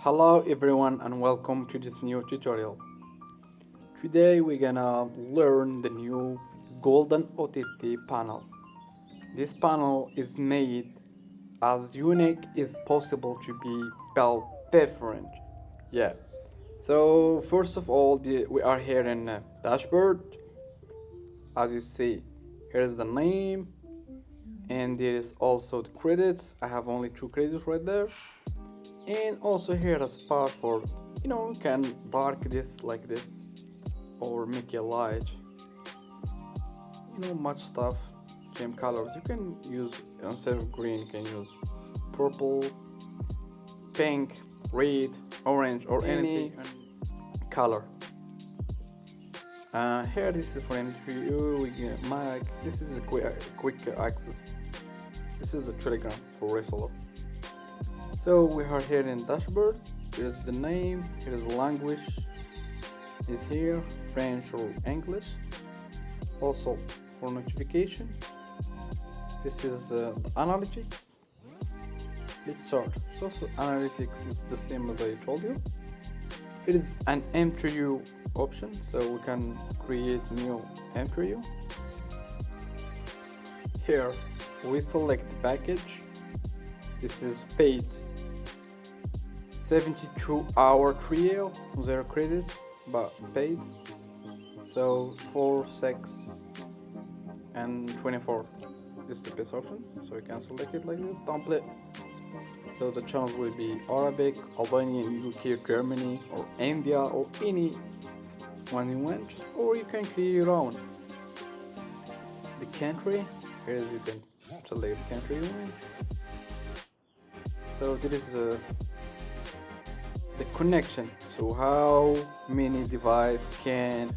Hello everyone and welcome to this new tutorial. Today we're gonna learn the new Golden OTT panel. This panel is made as unique as possible to be spelled different. Yeah. So first of all, we are here in dashboard. As you see, here is the name, and there is also the credits. I have only 2 credits right there. And also here a spot for, you can dark this like this or make it light, much stuff. Same colors you can use. Instead of green you can use purple, pink, red, orange, or any color. Here this is for interview. We get mic. This is a quick access. This is the Telegram for Reseller. So we are here in dashboard. Here's the name, here's the language is here, French or English. Also for notification, this is the analytics. Let's start. So analytics is the same as I told you. It is an M2U option, so we can create new M2U. Here we select the package. This is paid 72-hour trial, 0 credits, but paid. So 4, 6, and 24 is the best option. So you can select it like this, template. So the channels will be Arabic, Albanian, UK, Germany, or India, or any one you want, or you can create your own. The country, here you can select the country you want. So this is the connection, so how many devices can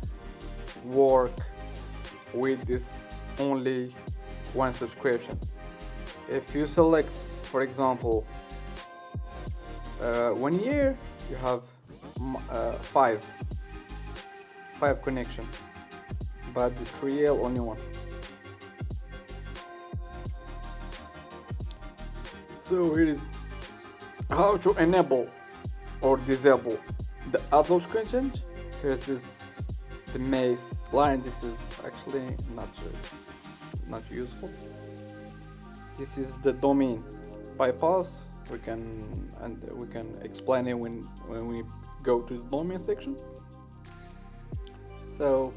work with this only one subscription. If you select, for example, 1 year, you have 5 connection, but the trial only 1. So here is how to enable or disable the adult content. This is the maze line. This is actually not useful. This is the domain bypass. We can explain it when we go to the domain section. So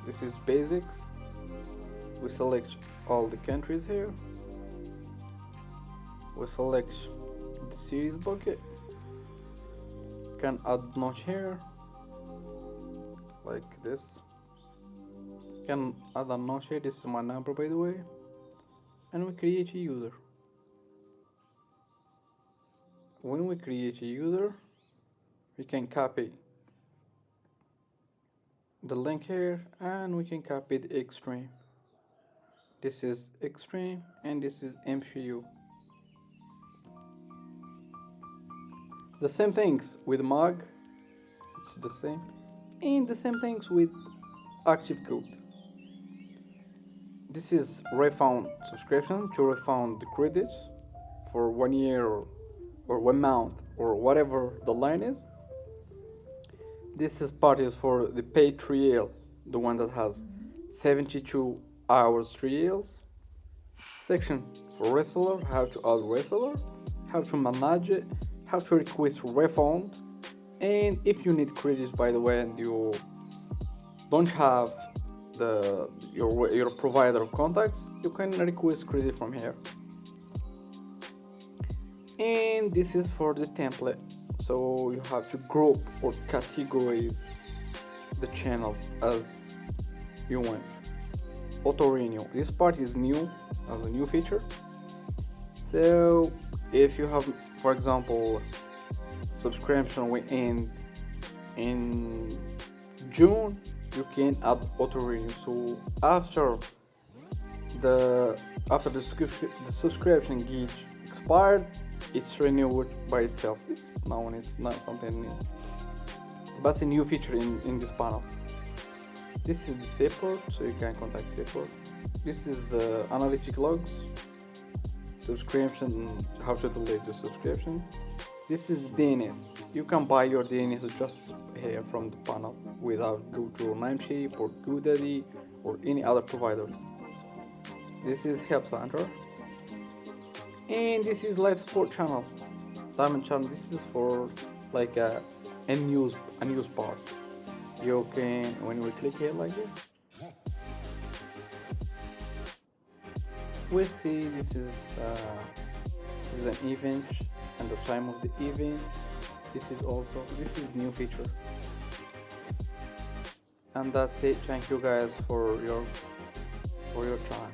this is basics. We select all the countries here. We select the series bucket. Can add notch here like this. Can add a notch here. This is my number, by the way, and we create a user. When we create a user, we can copy the link here, and we can copy the extreme. This is extreme, and this is MCU. The same things with Mag, it's the same, and the same things with active code. This is refund subscription, to refund the credits for 1 year or 1 month or whatever the line is. This is part is for the paid trial, the one that has 72 hours trials. Section for reseller, how to add reseller, how to manage it, how to request refund, and if you need credits, by the way, and you don't have your provider contacts, you can request credit from here. And this is for the template, so you have to group or categorize the channels as you want. Auto renew, this part is new as a new feature. So if you have, for example, subscription will end in June, you can add auto renew. So after the subscription gets expired, it's renewed by itself. It's known, it's not something new, but it's a new feature in this panel. This is the support, so you can contact support. This is analytic logs, subscription, how to delete the subscription, This is DNS. You can buy your DNS just here from the panel without go to Namecheap or GoDaddy or any other providers. This is Help Center, and this is Live Support channel. Diamond channel. This is for like a news part. You can, when we click here like this, we see this is an event and the time of the event. This is new feature. And that's it. Thank you guys for your time.